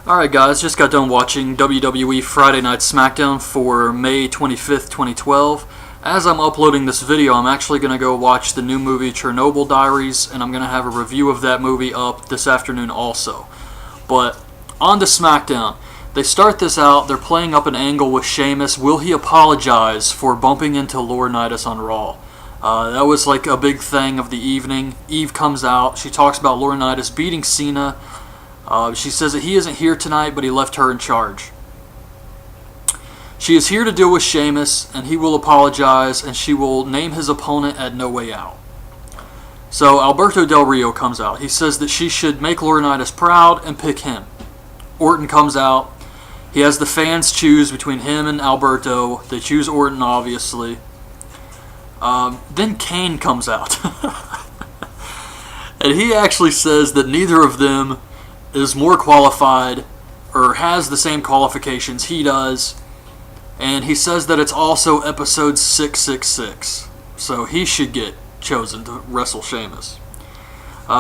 Alright guys, just got done watching WWE Friday Night Smackdown for May 25th, 2012. As I'm uploading this video, I'm actually going to go watch the new movie Chernobyl Diaries, and I'm going to have a review of that movie up this afternoon also. But on to Smackdown. They start this out, they're playing up an angle with Sheamus. Will he apologize for bumping into Laurinaitis on Raw? That was like a big thing of the evening. Eve comes out, she talks about Laurinaitis beating Cena. She says that he isn't here tonight, but he left her in charge. She is here to deal with Sheamus, and he will apologize, and she will name his opponent at No Way Out. So Alberto Del Rio comes out. He says that she should make Laurinaitis proud and pick him. Orton comes out. He has the fans choose between him and Alberto. They choose Orton, obviously. Then Kane comes out. And he actually says that neither of them is more qualified or has the same qualifications he does, and he says that it's also episode 666, so he should get chosen to wrestle Sheamus.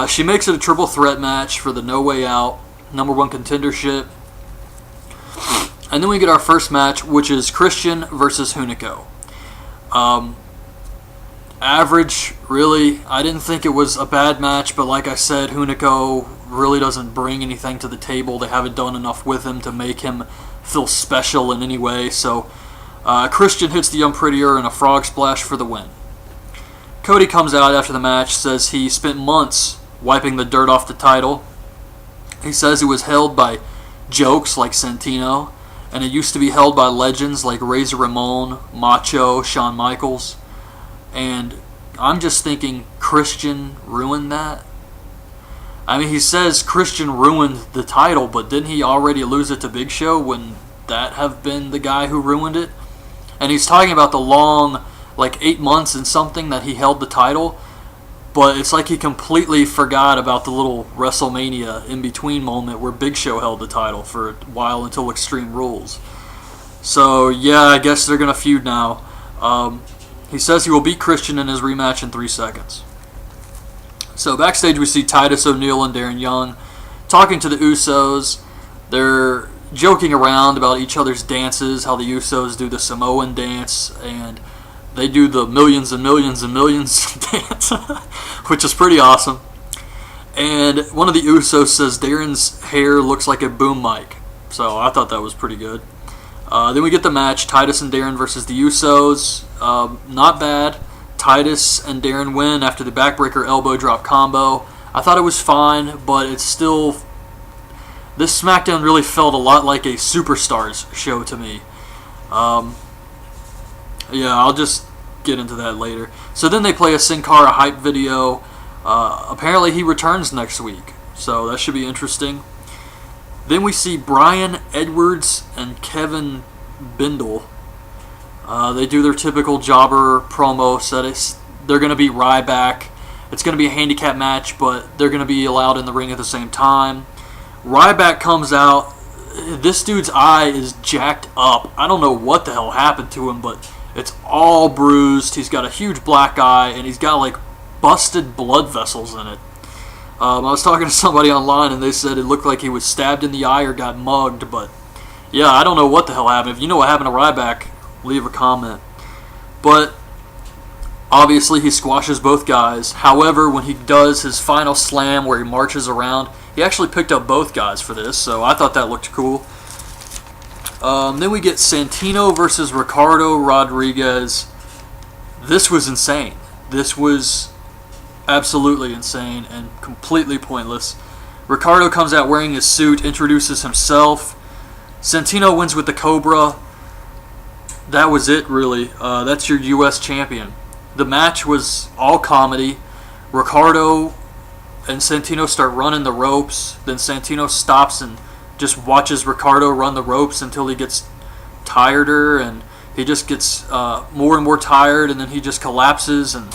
She makes it a triple threat match for the No Way Out #1 contendership, and then we get our first match, which is Christian versus Hunico. Average, really. I didn't think it was a bad match, but like I said, Hunico really doesn't bring anything to the table. They haven't done enough with him to make him feel special in any way. So Christian hits the Unprettier and a frog splash for the win. Cody comes out after the match, says he spent months wiping the dirt off the title. He says it was held by jokes like Santino, and it used to be held by legends like Razor Ramon, Macho, Shawn Michaels. And I'm just thinking Christian ruined that. I mean, he says Christian ruined the title, but didn't he already lose it to Big Show? Wouldn't that have been the guy who ruined it? And he's talking about the long, like 8 months and something that he held the title, but it's like he completely forgot about the little WrestleMania in-between moment where Big Show held the title for a while until Extreme Rules. So, yeah, I guess they're going to feud now. He says he will beat Christian in his rematch in 3 seconds. So backstage we see Titus O'Neil and Darren Young talking to the Usos. They're joking around about each other's dances, how the Usos do the Samoan dance, and they do the millions and millions and millions dance, which is pretty awesome. And one of the Usos says Darren's hair looks like a boom mic. So I thought that was pretty good. Then we get the match, Titus and Darren versus the Usos. Not bad. Titus and Darren win after the backbreaker elbow drop combo. I thought it was fine, but it's still... This SmackDown really felt a lot like a Superstars show to me. Yeah, I'll just get into that later. So then they play a Sin Cara hype video. Apparently he returns next week, so that should be interesting. Then we see Brian Edwards and Kevin Bindle. They do their typical jobber promo set. They're going to beat Ryback. It's going to be a handicap match, but they're going to be allowed in the ring at the same time. Ryback comes out. This dude's eye is jacked up. I don't know what the hell happened to him, but it's all bruised. He's got a huge black eye, and he's got like busted blood vessels in it. I was talking to somebody online, and they said it looked like he was stabbed in the eye or got mugged, but yeah, I don't know what the hell happened. If you know what happened to Ryback, leave a comment. But obviously he squashes both guys. However, when he does his final slam where he marches around, he actually picked up both guys for this, so I thought that looked cool. Then we get Santino versus Ricardo Rodriguez. This was insane. This was absolutely insane and completely pointless. Ricardo comes out wearing his suit, introduces himself. Santino wins with the Cobra. That was it, really. That's your U.S. champion. The match was all comedy. Ricardo and Santino start running the ropes. Then Santino stops and just watches Ricardo run the ropes until he gets tireder, and he just gets more and more tired, and then he just collapses, and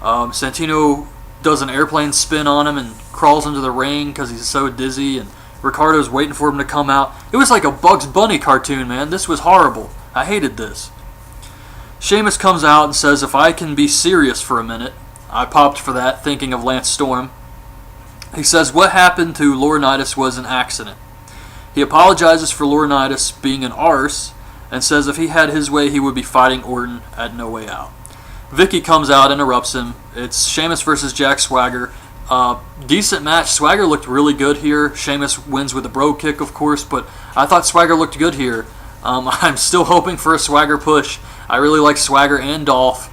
Santino does an airplane spin on him and crawls into the ring because he's so dizzy, and Ricardo's waiting for him to come out. It was like a Bugs Bunny cartoon, man. This was horrible. I hated this. Sheamus comes out and says, if I can be serious for a minute. I popped for that, thinking of Lance Storm. He says what happened to Laurinaitis was an accident. He apologizes for Laurinaitis being an arse and says if he had his way, he would be fighting Orton at No Way Out. Vicky comes out, interrupts him. It's Sheamus versus Jack Swagger. Decent match. Swagger looked really good here. Sheamus wins with a bro kick, of course, but I thought Swagger looked good here. I'm still hoping for a Swagger push. I really like Swagger and Dolph.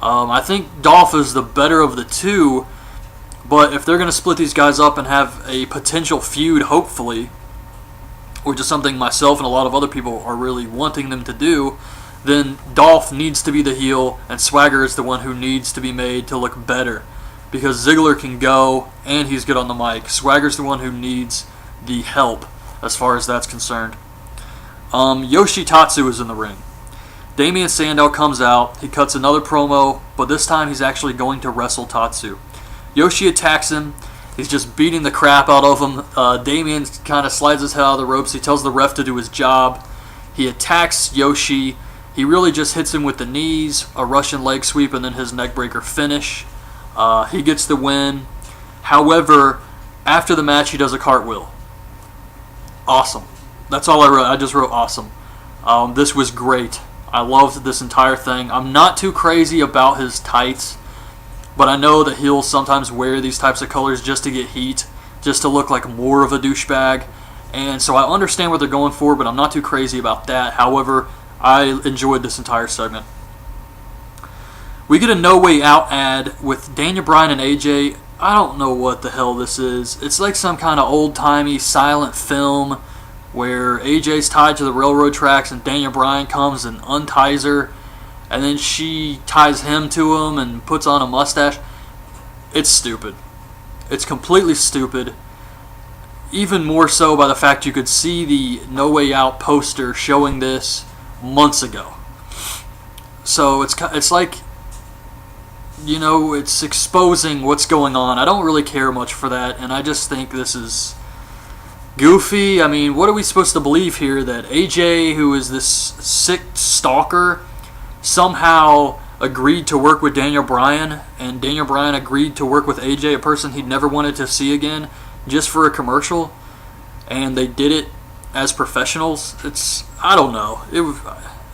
I think Dolph is the better of the two, but if they're going to split these guys up and have a potential feud, hopefully, which is something myself and a lot of other people are really wanting them to do, then Dolph needs to be the heel, and Swagger is the one who needs to be made to look better. Because Ziggler can go, and he's good on the mic. Swagger's the one who needs the help, as far as that's concerned. Yoshitatsu is in the ring. Damian Sandow comes out. He cuts another promo, but this time he's actually going to wrestle Tatsu. Yoshi attacks him. He's just beating the crap out of him. Damian kind of slides his head out of the ropes. He tells the ref to do his job. He attacks Yoshi. He really just hits him with the knees, a Russian leg sweep, and then his neckbreaker finish. He gets the win. However, after the match, he does a cartwheel. Awesome. That's all I wrote. I just wrote awesome. This was great. I loved this entire thing. I'm not too crazy about his tights, but I know that he'll sometimes wear these types of colors just to get heat, just to look like more of a douchebag. And so I understand what they're going for, but I'm not too crazy about that. However, I enjoyed this entire segment. We get a No Way Out ad with Daniel Bryan and AJ. I don't know what the hell this is. It's like some kind of old-timey silent film where AJ's tied to the railroad tracks and Daniel Bryan comes and unties her, and then she ties him to him and puts on a mustache. It's stupid. It's completely stupid. Even more so by the fact you could see the No Way Out poster showing this months ago. So it's like, you know, it's exposing what's going on. I don't really care much for that, and I just think this is goofy. I mean, what are we supposed to believe here? That AJ, who is this sick stalker, somehow agreed to work with Daniel Bryan, and Daniel Bryan agreed to work with AJ, a person he'd never wanted to see again, just for a commercial, and they did it as professionals. I don't know.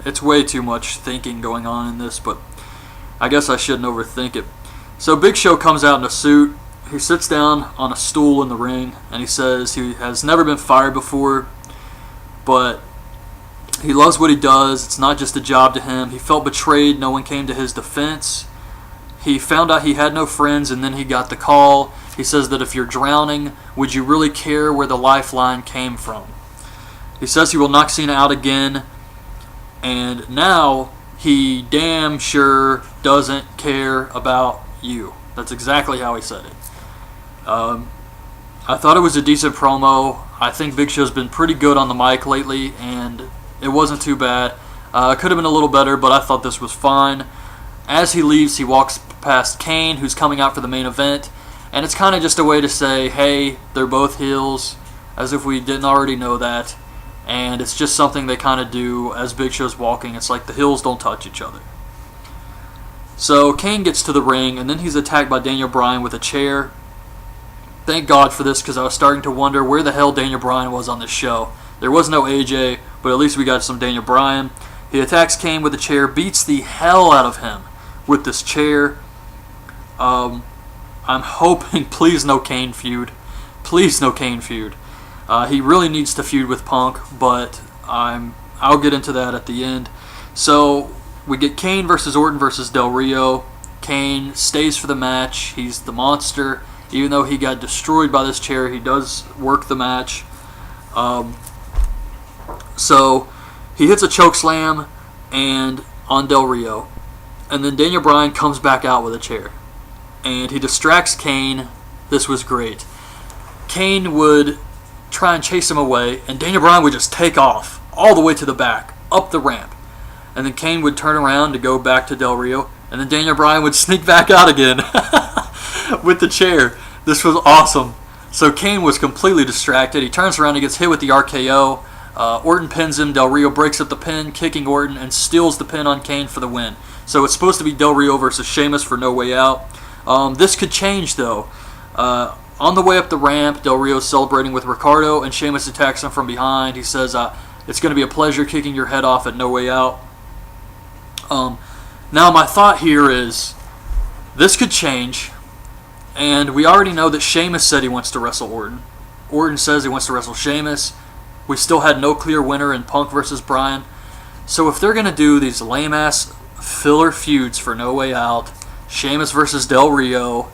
It's way too much thinking going on in this, but I guess I shouldn't overthink it. So Big Show comes out in a suit. He sits down on a stool in the ring, and he says he has never been fired before, but he loves what he does. It's not just a job to him. He felt betrayed. No one came to his defense. He found out he had no friends, and then he got the call. He says that if you're drowning, would you really care where the lifeline came from? He says he will knock Cena out again, and now he damn sure doesn't care about you. That's exactly how he said it. I thought it was a decent promo. I think Big Show's been pretty good on the mic lately, and it wasn't too bad. It could have been a little better, but I thought this was fine. As he leaves, he walks past Kane, who's coming out for the main event, and it's kind of just a way to say, hey, they're both heels, as if we didn't already know that. And it's just something they kind of do as Big Show's walking. It's like the heels don't touch each other. So Kane gets to the ring, and then he's attacked by Daniel Bryan with a chair. Thank God for this, because I was starting to wonder where the hell Daniel Bryan was on this show. There was no AJ, but at least we got some Daniel Bryan. He attacks Kane with a chair, beats the hell out of him with this chair. I'm hoping, please no Kane feud. Please no Kane feud. He really needs to feud with Punk, but I'll get into that at the end. So we get Kane versus Orton versus Del Rio. Kane stays for the match. He's the monster. Even though he got destroyed by this chair, he does work the match. So he hits a choke slam and on Del Rio. And then Daniel Bryan comes back out with a chair. And he distracts Kane. This was great. Kane would try and chase him away, and Daniel Bryan would just take off all the way to the back, up the ramp. And then Kane would turn around to go back to Del Rio, and then Daniel Bryan would sneak back out again with the chair. This was awesome. So Kane was completely distracted. He turns around and gets hit with the RKO. Orton pins him. Del Rio breaks up the pin, kicking Orton, and steals the pin on Kane for the win. So it's supposed to be Del Rio versus Sheamus for No Way Out. This could change, though. on the way up the ramp, Del Rio's celebrating with Ricardo, and Sheamus attacks him from behind. He says, it's going to be a pleasure kicking your head off at No Way Out. Now, my thought here is, this could change, and we already know that Sheamus said he wants to wrestle Orton. Orton says he wants to wrestle Sheamus. We still had no clear winner in Punk versus Bryan. So if they're going to do these lame-ass filler feuds for No Way Out, Sheamus versus Del Rio,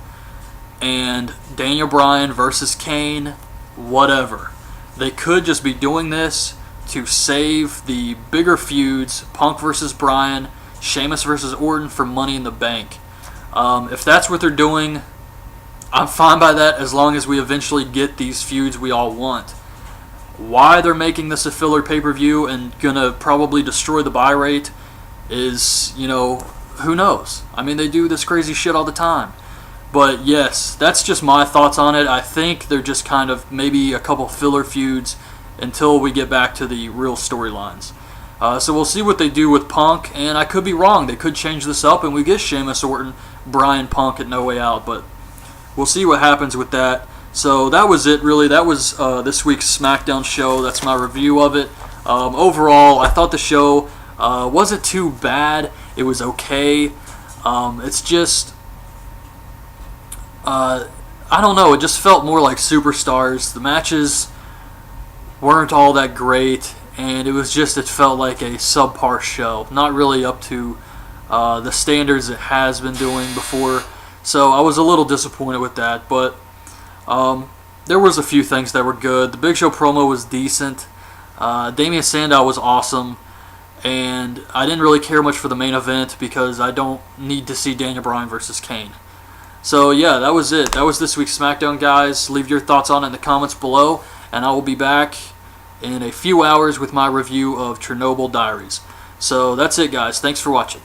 and Daniel Bryan versus Kane, whatever. They could just be doing this to save the bigger feuds, Punk versus Bryan, Sheamus versus Orton, for Money in the Bank. If that's what they're doing, I'm fine by that as long as we eventually get these feuds we all want. Why they're making this a filler pay-per-view and gonna probably destroy the buy rate is, who knows? I mean, they do this crazy shit all the time. But yes, that's just my thoughts on it. I think they're just kind of maybe a couple filler feuds until we get back to the real storylines. So we'll see what they do with Punk, and I could be wrong. They could change this up and we get Sheamus, Orton, Bryan, Punk at No Way Out, but we'll see what happens with that. So that was it, really. That was this week's SmackDown show. That's my review of it. Overall, I thought the show wasn't too bad. It was okay. It's just, I don't know. It just felt more like Superstars. The matches weren't all that great, and it felt like a subpar show. Not really up to the standards it has been doing before. So I was a little disappointed with that, but there was a few things that were good. The Big Show promo was decent. Damian Sandow was awesome, and I didn't really care much for the main event because I don't need to see Daniel Bryan versus Kane. So yeah, that was it. That was this week's SmackDown, guys. Leave your thoughts on it in the comments below, and I will be back in a few hours with my review of Chernobyl Diaries. So that's it, guys. Thanks for watching.